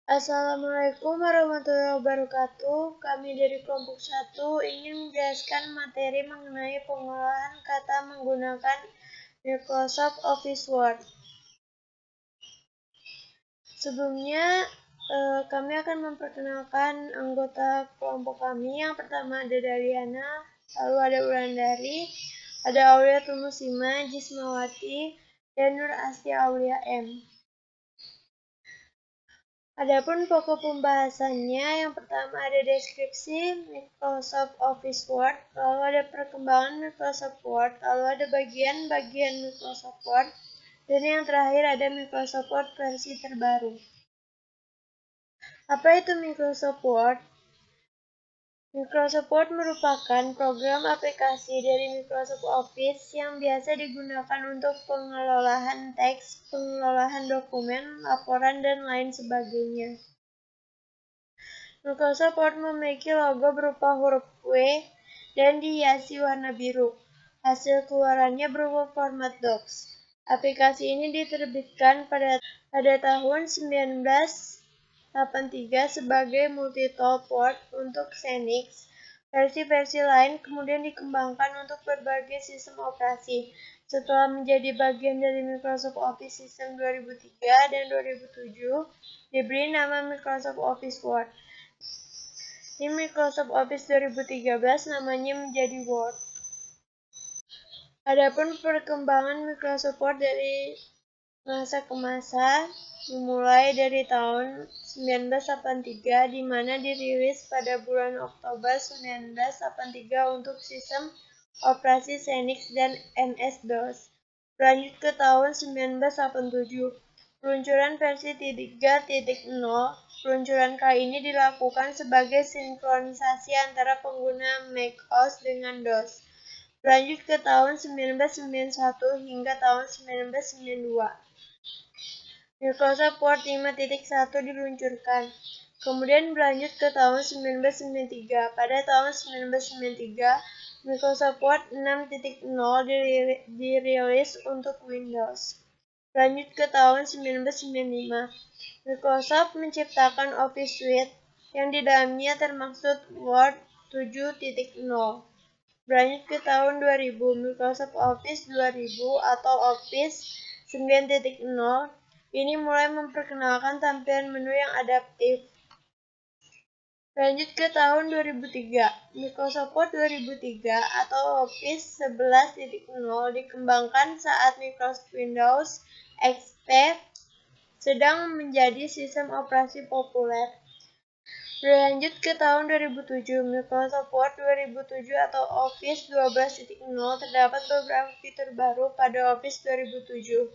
Assalamualaikum warahmatullahi wabarakatuh. Kami dari kelompok 1 ingin menjelaskan materi mengenai pengolahan kata menggunakan Microsoft Office Word. Sebelumnya, kami akan memperkenalkan anggota kelompok kami. Yang pertama ada Dariana, lalu ada Wulandari, ada Aulia Tumusima, Jismawati, dan Nur Astia Aulia M. Adapun pokok pembahasannya, yang pertama ada deskripsi Microsoft Office Word, lalu ada perkembangan Microsoft Word, lalu ada bagian-bagian Microsoft Word, dan yang terakhir ada Microsoft Word versi terbaru. Apa itu Microsoft Word? Microsoft Word merupakan program aplikasi dari Microsoft Office yang biasa digunakan untuk pengelolaan teks, pengelolaan dokumen, laporan, dan lain sebagainya. Microsoft Word memiliki logo berupa huruf W dan dihiasi warna biru. Hasil keluarannya berupa format docs. Aplikasi ini diterbitkan pada tahun 1983 sebagai multi-tool port untuk Xenix. Versi-versi lain kemudian dikembangkan untuk berbagai sistem operasi. Setelah menjadi bagian dari Microsoft Office System 2003 dan 2007, diberi nama Microsoft Office Word. Di Microsoft Office 2013 namanya menjadi Word. Adapun perkembangan Microsoft Word dari masa ke masa dimulai dari tahun 1983 di mana dirilis pada bulan Oktober 1983 untuk sistem operasi Xenix dan MS-DOS. Berlanjut ke tahun 1987, peluncuran versi 3.0. Peluncuran kali ini dilakukan sebagai sinkronisasi antara pengguna Mac OS dengan DOS. Berlanjut ke tahun 1991 hingga tahun 1992. Microsoft Word 5.1 diluncurkan. Kemudian berlanjut ke tahun 1993. Pada tahun 1993, Microsoft Word 6.0 dirilis untuk Windows. Berlanjut ke tahun 1995. Microsoft menciptakan Office Suite yang di dalamnya termaksud Word 7.0. Berlanjut ke tahun 2000, Microsoft Office 2000 atau Office 9.0 ini mulai memperkenalkan tampilan menu yang adaptif. Lanjut ke tahun 2003, Microsoft Word 2003 atau Office 11.0 dikembangkan saat Microsoft Windows XP sedang menjadi sistem operasi populer. Berlanjut ke tahun 2007, Microsoft Word 2007 atau Office 12.0 terdapat beberapa fitur baru pada Office 2007.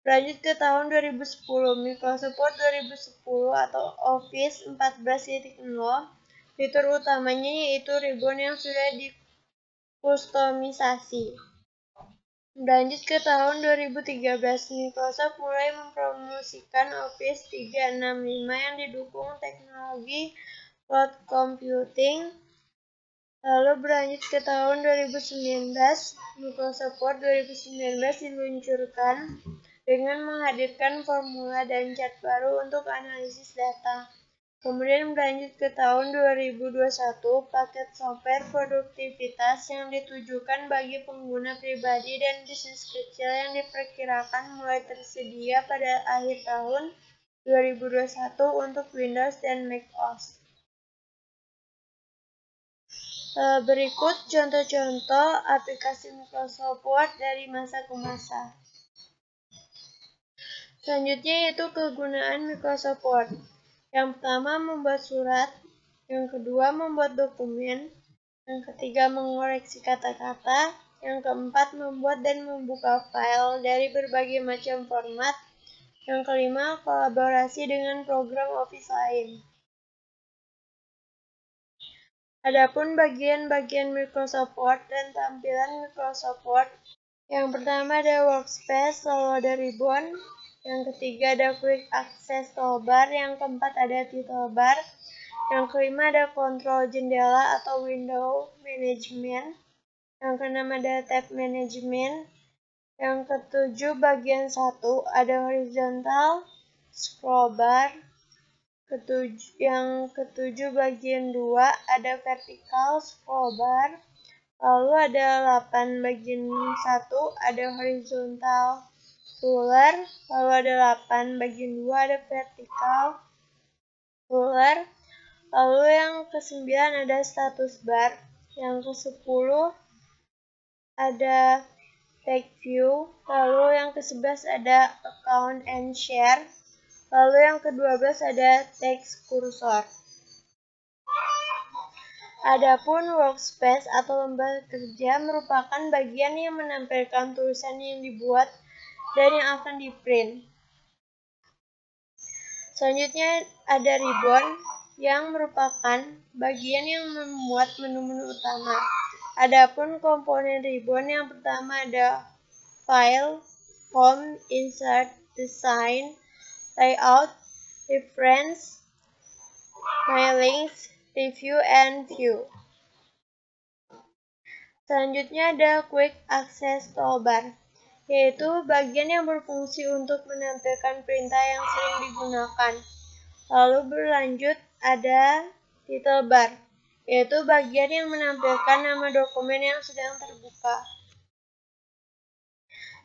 Berlanjut ke tahun 2010, Microsoft Word 2010 atau Office 14.0. Fitur utamanya yaitu ribbon yang sudah dikustomisasi. Berlanjut ke tahun 2013, Microsoft mulai mempromosikan Office 365 yang didukung teknologi cloud computing. Lalu berlanjut ke tahun 2019, Microsoft Word 2019 diluncurkan dengan menghadirkan formula dan chart baru untuk analisis data. Kemudian berlanjut ke tahun 2021, paket software produktivitas yang ditujukan bagi pengguna pribadi dan bisnis kecil yang diperkirakan mulai tersedia pada akhir tahun 2021 untuk Windows dan Mac OS. Berikut contoh-contoh aplikasi Microsoft Word dari masa ke masa. Selanjutnya yaitu kegunaan Microsoft Word. Yang pertama membuat surat, yang kedua membuat dokumen, yang ketiga mengoreksi kata-kata, yang keempat membuat dan membuka file dari berbagai macam format, yang kelima kolaborasi dengan program Office lain. Adapun bagian-bagian Microsoft Word dan tampilan Microsoft Word. Yang pertama ada Workspace, lalu ada Ribbon. Yang ketiga ada Quick Access Toolbar, yang keempat ada Title Bar, yang kelima ada Kontrol Jendela atau Window Management, yang keenam ada Tab Management, yang ketujuh bagian 1 ada Horizontal, scroll bar. Yang ketujuh bagian 2 ada vertical scroll bar. Lalu ada 8 bagian 1 ada horizontal ruler. Lalu ada 8 bagian 2 ada vertical ruler. Lalu yang ke-9 ada status bar. Yang ke-10 ada page view. Lalu yang ke-11 ada account and share. Lalu yang ke-12 ada text cursor. Adapun workspace atau lembar kerja merupakan bagian yang menampilkan tulisan yang dibuat dan yang akan di-print. Selanjutnya ada ribbon yang merupakan bagian yang memuat menu-menu utama. Adapun komponen ribbon yang pertama ada file, home, insert, design, layout, reference, my links, review, and view. Selanjutnya ada quick access toolbar, yaitu bagian yang berfungsi untuk menampilkan perintah yang sering digunakan. Lalu berlanjut ada title bar, yaitu bagian yang menampilkan nama dokumen yang sedang terbuka.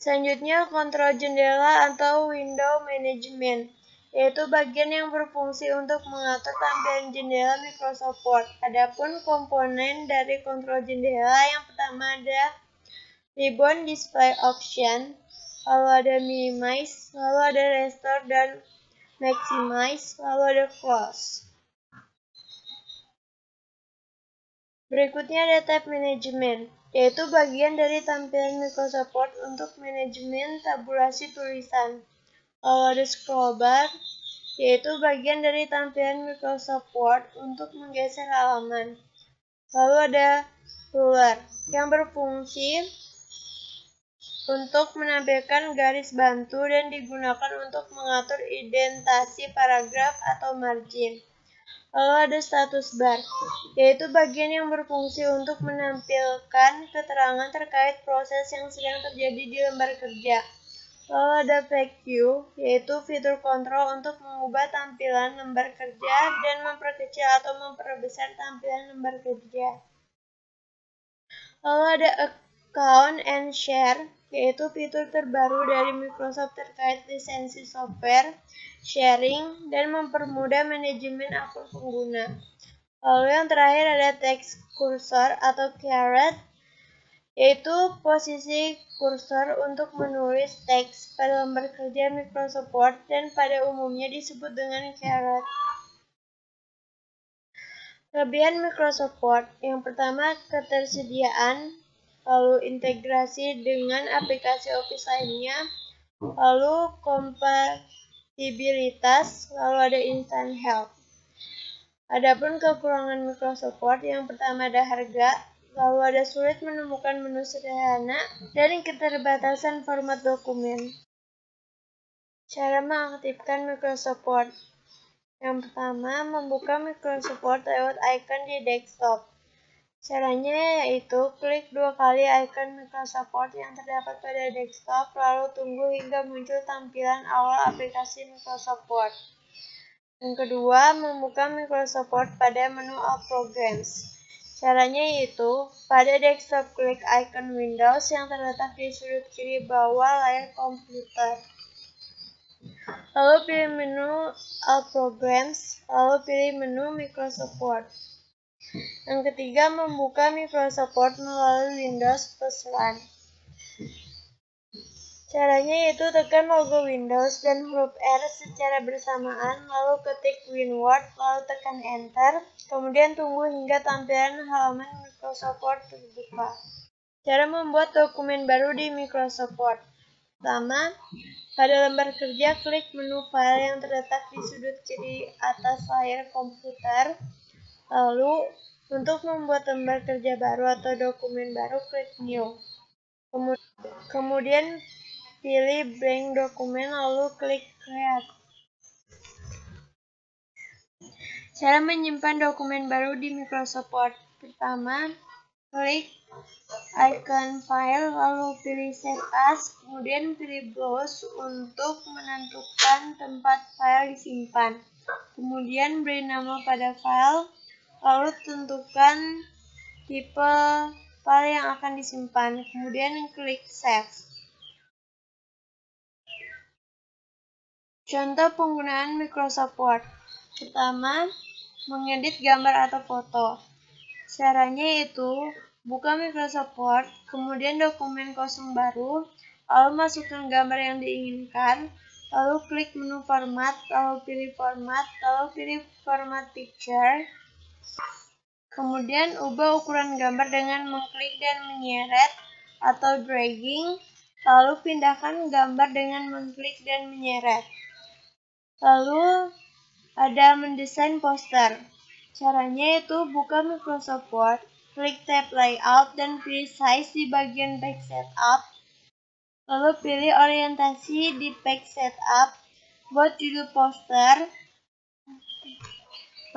Selanjutnya kontrol jendela atau window management, yaitu bagian yang berfungsi untuk mengatur tampilan jendela Microsoft Word. Adapun komponen dari kontrol jendela yang pertama ada ribbon display option, lalu ada minimize, lalu ada restore dan maximize, lalu ada close. Berikutnya ada tab manajemen, yaitu bagian dari tampilan Microsoft Word untuk manajemen tabulasi tulisan. Lalu ada scroll bar, yaitu bagian dari tampilan Microsoft Word untuk menggeser halaman. Lalu ada ruler, yang berfungsi untuk menampilkan garis bantu dan digunakan untuk mengatur indentasi paragraf atau margin. Lalu ada status bar, yaitu bagian yang berfungsi untuk menampilkan keterangan terkait proses yang sedang terjadi di lembar kerja. Lalu ada page view, yaitu fitur kontrol untuk mengubah tampilan lembar kerja dan memperkecil atau memperbesar tampilan lembar kerja. Lalu ada account and share, yaitu fitur terbaru dari Microsoft terkait lisensi software, sharing, dan mempermudah manajemen akun pengguna. Lalu yang terakhir ada text cursor atau caret, yaitu posisi kursor untuk menulis teks pada lembar kerja Microsoft Word dan pada umumnya disebut dengan caret. Kelebihan Microsoft Word, yang pertama ketersediaan, lalu integrasi dengan aplikasi Office lainnya, lalu kompatibilitas, lalu ada instant help. Adapun kekurangan Microsoft Word, yang pertama ada harga, lalu ada sulit menemukan menu sederhana, dan keterbatasan format dokumen. Cara mengaktifkan Microsoft Word. Yang pertama, membuka Microsoft Word lewat icon di desktop. Caranya yaitu klik 2 kali icon Microsoft Word yang terdapat pada desktop, lalu tunggu hingga muncul tampilan awal aplikasi Microsoft Word. Yang kedua, membuka Microsoft Word pada menu All Programs. Caranya yaitu, pada desktop klik icon Windows yang terletak di sudut kiri bawah layar komputer. Lalu pilih menu All Programs, lalu pilih menu Microsoft Word. Yang ketiga, membuka Microsoft Word melalui Windows plus LAN. Caranya yaitu tekan logo Windows dan huruf R secara bersamaan, lalu ketik WinWord, lalu tekan Enter, kemudian tunggu hingga tampilan halaman Microsoft Word terbuka. Cara membuat dokumen baru di Microsoft Word. Pertama, pada lembar kerja, klik menu file yang terletak di sudut kiri atas layar komputer. Lalu, untuk membuat lembar kerja baru atau dokumen baru, klik New. Kemudian, pilih blank dokumen, lalu klik Create. Cara menyimpan dokumen baru di Microsoft Word. Pertama, klik icon file, lalu pilih save as, kemudian pilih browse untuk menentukan tempat file disimpan. Kemudian beri nama pada file, lalu tentukan tipe file yang akan disimpan, kemudian klik save. Contoh penggunaan Microsoft Word. Pertama, mengedit gambar atau foto. Caranya yaitu buka Microsoft Word, kemudian dokumen kosong baru, lalu masukkan gambar yang diinginkan, lalu klik menu format, lalu pilih format picture. Kemudian ubah ukuran gambar dengan mengklik dan menyeret atau dragging, lalu pindahkan gambar dengan mengklik dan menyeret. Lalu ada mendesain poster. Caranya yaitu buka Microsoft Word, klik tab Layout dan pilih Size di bagian Page Setup. Lalu pilih Orientasi di Page Setup. Buat judul poster.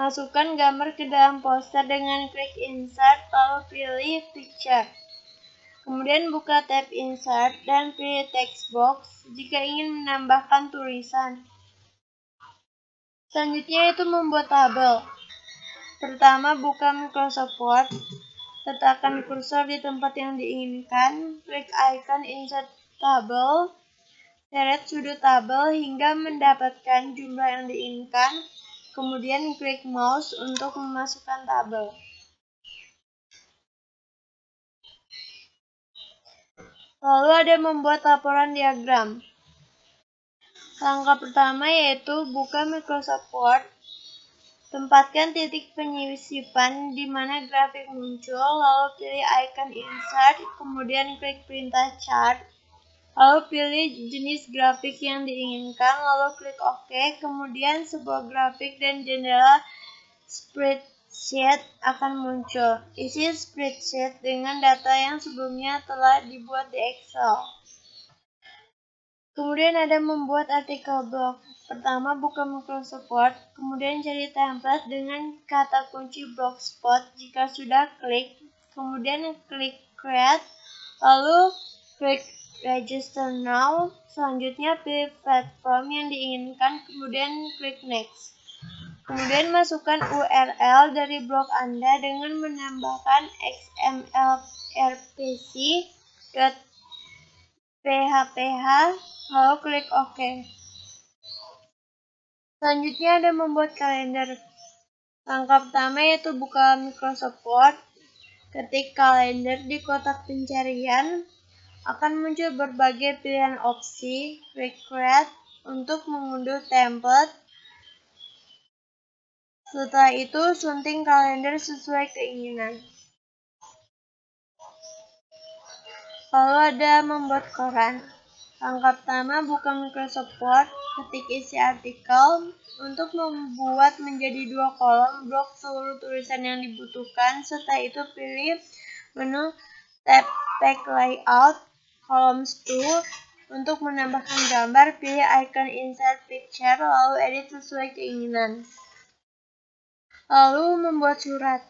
Masukkan gambar ke dalam poster dengan klik Insert, lalu pilih Picture. Kemudian buka tab Insert dan pilih Text Box jika ingin menambahkan tulisan. Selanjutnya itu membuat tabel. Pertama, buka Microsoft Word, letakkan kursor di tempat yang diinginkan, klik icon Insert Table, seret sudut tabel hingga mendapatkan jumlah yang diinginkan, kemudian klik mouse untuk memasukkan tabel. Lalu ada membuat laporan diagram. Langkah pertama yaitu buka Microsoft Word, tempatkan titik penyisipan di mana grafik muncul, lalu pilih icon Insert, kemudian klik Perintah Chart, lalu pilih jenis grafik yang diinginkan, lalu klik OK, kemudian sebuah grafik dan jendela spreadsheet akan muncul. Isi spreadsheet dengan data yang sebelumnya telah dibuat di Excel. Kemudian ada membuat artikel blog. Pertama, buka Microsoft Word, kemudian cari template dengan kata kunci blogspot. Jika sudah, klik, kemudian klik create, lalu klik register now. Selanjutnya pilih platform yang diinginkan, kemudian klik next. Kemudian masukkan URL dari blog Anda dengan menambahkan xml.php, lalu klik OK. Selanjutnya ada membuat kalender. Langkah pertama yaitu buka Microsoft Word, ketik kalender di kotak pencarian, akan muncul berbagai pilihan opsi, klik create untuk mengunduh template. Setelah itu sunting kalender sesuai keinginan. Lalu ada membuat koran. Langkah pertama, buka Microsoft Word, ketik isi artikel. Untuk membuat menjadi 2 kolom, blok seluruh tulisan yang dibutuhkan. Setelah itu pilih menu tab Page Layout, Columns 2. Untuk menambahkan gambar, pilih icon Insert Picture, lalu edit sesuai keinginan. Lalu membuat surat.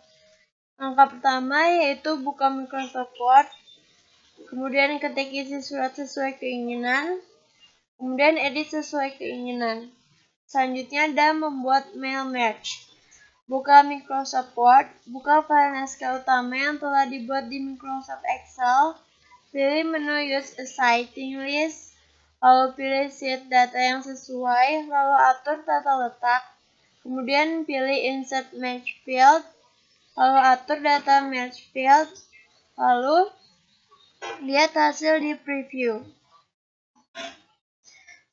Langkah pertama yaitu buka Microsoft Word, kemudian ketik isi surat sesuai keinginan, kemudian edit sesuai keinginan. Selanjutnya ada membuat mail merge. Buka Microsoft Word, buka file naskah utama yang telah dibuat di Microsoft Excel, pilih menu Use a Citing List, lalu pilih sheet data yang sesuai, lalu atur tata letak, kemudian pilih Insert Match Field, lalu atur data Match Field, lalu lihat hasil di preview.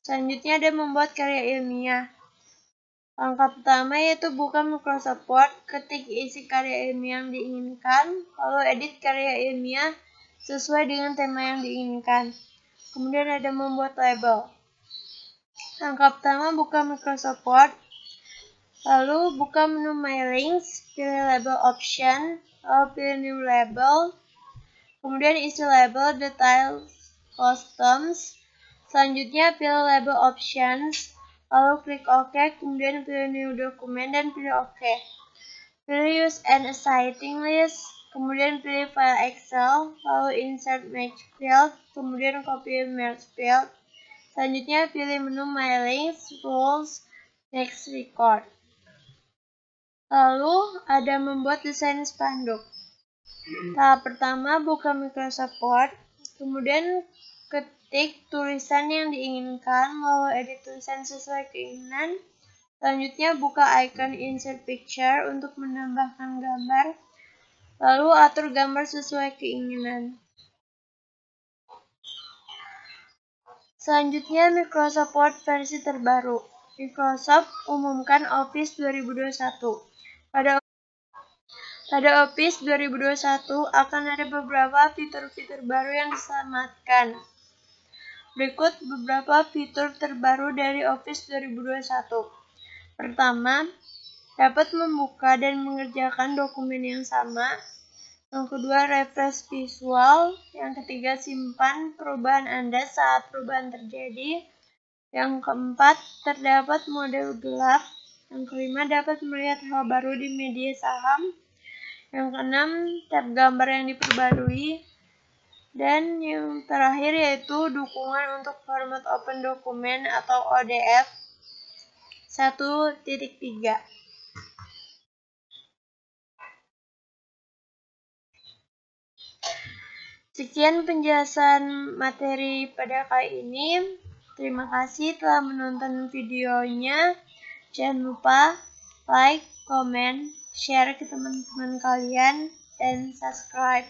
Selanjutnya ada membuat karya ilmiah. Langkah pertama yaitu buka Microsoft Word, ketik isi karya ilmiah yang diinginkan, lalu edit karya ilmiah sesuai dengan tema yang diinginkan. Kemudian ada membuat label. Langkah pertama buka Microsoft Word, lalu buka menu My Links, pilih label option, lalu pilih new label, kemudian isi label details customs. Selanjutnya pilih label options, lalu klik OK, kemudian pilih new document dan pilih OK. Pilih use and citing list, kemudian pilih file Excel, lalu insert match field, kemudian copy match field. Selanjutnya pilih menu My Links, Rules, Next Record. Lalu ada membuat desain spanduk. Tahap pertama, buka Microsoft Word, kemudian ketik tulisan yang diinginkan, lalu edit tulisan sesuai keinginan. Selanjutnya, buka icon Insert Picture untuk menambahkan gambar, lalu atur gambar sesuai keinginan. Selanjutnya, Microsoft Word versi terbaru. Microsoft umumkan Office 2021. Pada Office 2021 akan ada beberapa fitur-fitur baru yang diselamatkan. Berikut beberapa fitur terbaru dari Office 2021. Pertama, dapat membuka dan mengerjakan dokumen yang sama. Yang kedua, refresh visual. Yang ketiga, simpan perubahan Anda saat perubahan terjadi. Yang keempat, terdapat model gelap. Yang kelima, dapat melihat hal baru di media saham. Yang keenam, tab gambar yang diperbarui. Dan yang terakhir yaitu dukungan untuk format open dokumen atau ODF 1.3. Sekian penjelasan materi pada kali ini. Terima kasih telah menonton videonya. Jangan lupa like, comment, share ke teman-teman kalian, dan subscribe.